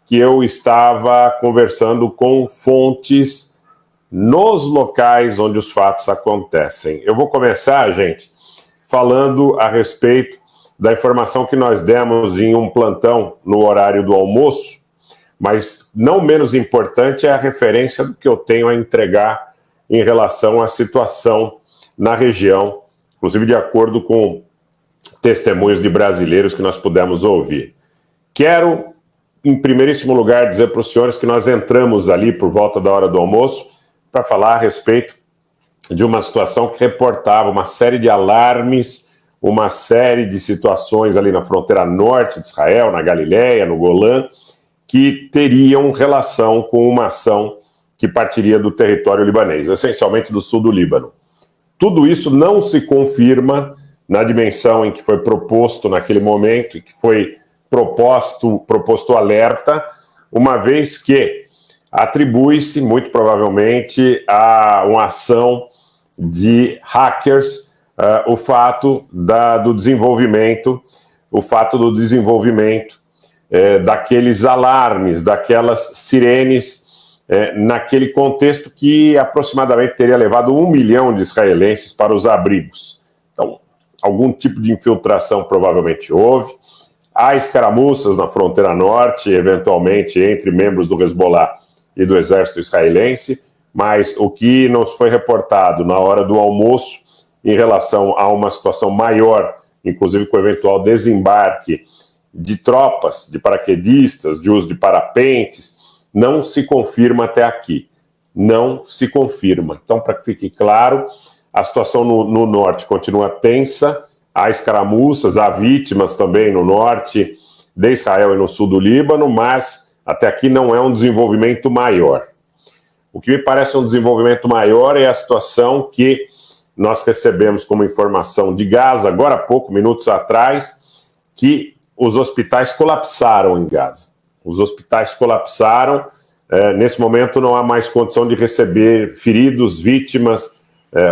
que eu estava conversando com fontes nos locais onde os fatos acontecem. Eu vou começar, gente, falando a respeito da informação que nós demos em um plantão no horário do almoço, mas não menos importante é a referência do que eu tenho a entregar em relação à situação na região, inclusive de acordo com testemunhos de brasileiros que nós pudemos ouvir. Quero, em primeiríssimo lugar, dizer para os senhores que nós entramos ali por volta da hora do almoço para falar a respeito de uma situação que reportava uma série de alarmes, uma série de situações ali na fronteira norte de Israel, na Galileia, no Golã, que teriam relação com uma ação que partiria do território libanês, essencialmente do sul do Líbano. Tudo isso não se confirma na dimensão em que foi proposto naquele momento, e que foi proposto alerta, uma vez que atribui-se, muito provavelmente, a uma ação de hackers, o fato do desenvolvimento daqueles alarmes, daquelas sirenes, naquele contexto que aproximadamente teria levado 1 milhão de israelenses para os abrigos. Então, algum tipo de infiltração provavelmente houve. Há escaramuças na fronteira norte, eventualmente entre membros do Hezbollah e do exército israelense, mas o que nos foi reportado na hora do almoço em relação a uma situação maior, inclusive com o eventual desembarque de tropas, de paraquedistas, de uso de parapentes, não se confirma até aqui. Não se confirma. Então, para que fique claro, a situação no norte continua tensa, há escaramuças, há vítimas também no norte de Israel e no sul do Líbano, mas até aqui não é um desenvolvimento maior. O que me parece um desenvolvimento maior é a situação que nós recebemos como informação de Gaza, agora há pouco, minutos atrás, que os hospitais colapsaram em Gaza. Os hospitais colapsaram, nesse momento não há mais condição de receber feridos, vítimas,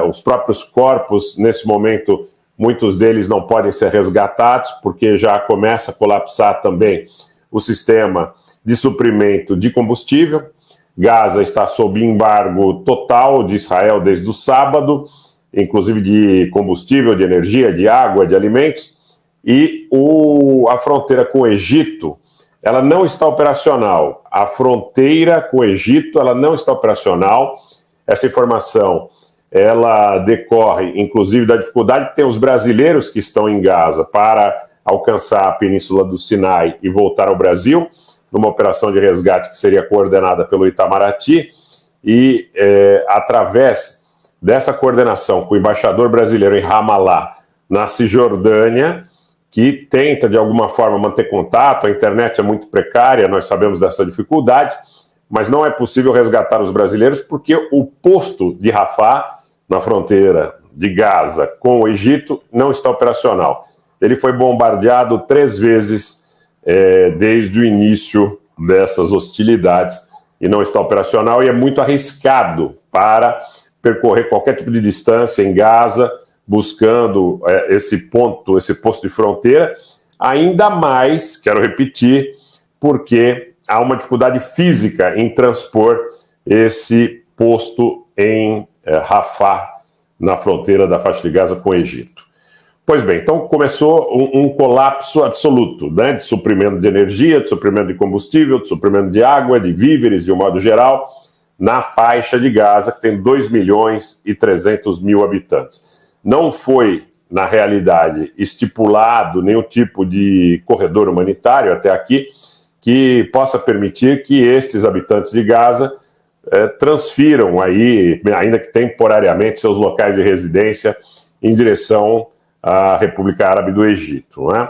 os próprios corpos, nesse momento, muitos deles não podem ser resgatados, porque já começa a colapsar também o sistema de suprimento de combustível. Gaza está sob embargo total de Israel desde o sábado, inclusive de combustível, de energia, de água, de alimentos, e a fronteira com o Egito, ela não está operacional. A fronteira com o Egito, ela não está operacional. Essa informação, ela decorre, inclusive, da dificuldade que tem os brasileiros que estão em Gaza para alcançar a Península do Sinai e voltar ao Brasil, numa operação de resgate que seria coordenada pelo Itamaraty, e através dessa coordenação com o embaixador brasileiro em Ramallah, na Cisjordânia, que tenta, de alguma forma, manter contato. A internet é muito precária, nós sabemos dessa dificuldade, mas não é possível resgatar os brasileiros porque o posto de Rafah, na fronteira de Gaza com o Egito, não está operacional. Ele foi bombardeado 3 vezes desde o início dessas hostilidades e não está operacional, e é muito arriscado para percorrer qualquer tipo de distância em Gaza, buscando esse posto de fronteira, ainda mais, quero repetir, porque há uma dificuldade física em transpor esse posto em Rafah, na fronteira da faixa de Gaza com o Egito. Pois bem, então começou um colapso absoluto, né, de suprimento de energia, de suprimento de combustível, de suprimento de água, de víveres, de um modo geral, na faixa de Gaza, que tem 2.300.000 habitantes. Não foi, na realidade, estipulado nenhum tipo de corredor humanitário até aqui que possa permitir que estes habitantes de Gaza transfiram aí, ainda que temporariamente, seus locais de residência em direção à República Árabe do Egito, né?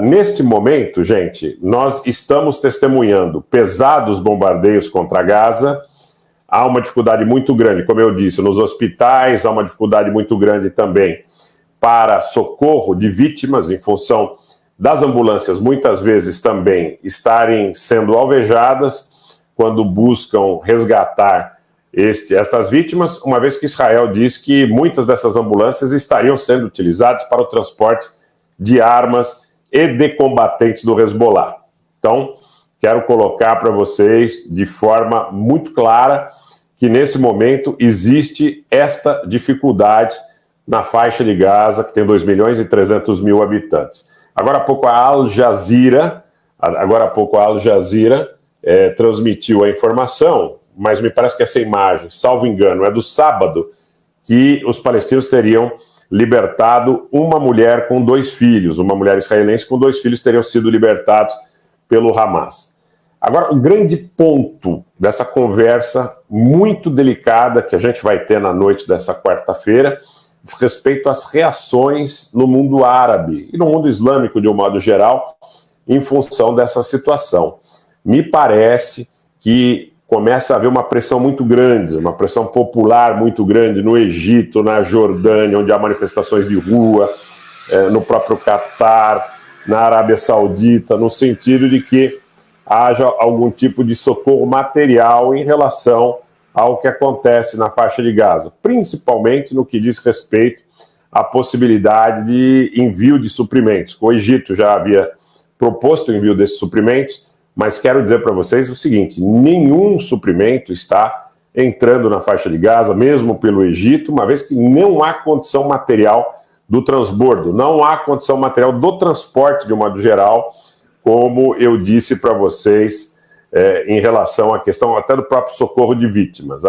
Neste momento, gente, nós estamos testemunhando pesados bombardeios contra Gaza. Há uma dificuldade muito grande, como eu disse, nos hospitais, há uma dificuldade muito grande também para socorro de vítimas, em função das ambulâncias muitas vezes também estarem sendo alvejadas quando buscam resgatar estas vítimas, uma vez que Israel diz que muitas dessas ambulâncias estariam sendo utilizadas para o transporte de armas e de combatentes do Hezbollah. Então, quero colocar para vocês de forma muito clara que nesse momento existe esta dificuldade na faixa de Gaza, que tem 2.300.000 habitantes. Agora há pouco a Al Jazeera transmitiu a informação, mas me parece que essa imagem, salvo engano, é do sábado, que os palestinos teriam libertado uma mulher com 2 filhos, uma mulher israelense com 2 filhos teriam sido libertados pelo Hamas. Agora, o grande ponto dessa conversa muito delicada que a gente vai ter na noite dessa quarta-feira diz respeito às reações no mundo árabe e no mundo islâmico de um modo geral em função dessa situação. Me parece que começa a haver uma pressão muito grande, uma pressão popular muito grande no Egito, na Jordânia, onde há manifestações de rua, no próprio Catar, na Arábia Saudita, no sentido de que haja algum tipo de socorro material em relação ao que acontece na faixa de Gaza, principalmente no que diz respeito à possibilidade de envio de suprimentos. O Egito já havia proposto o envio desses suprimentos, mas quero dizer para vocês o seguinte, nenhum suprimento está entrando na faixa de Gaza, mesmo pelo Egito, uma vez que não há condição material do transbordo, não há condição material do transporte de um modo geral, como eu disse para vocês em relação à questão até do próprio socorro de vítimas.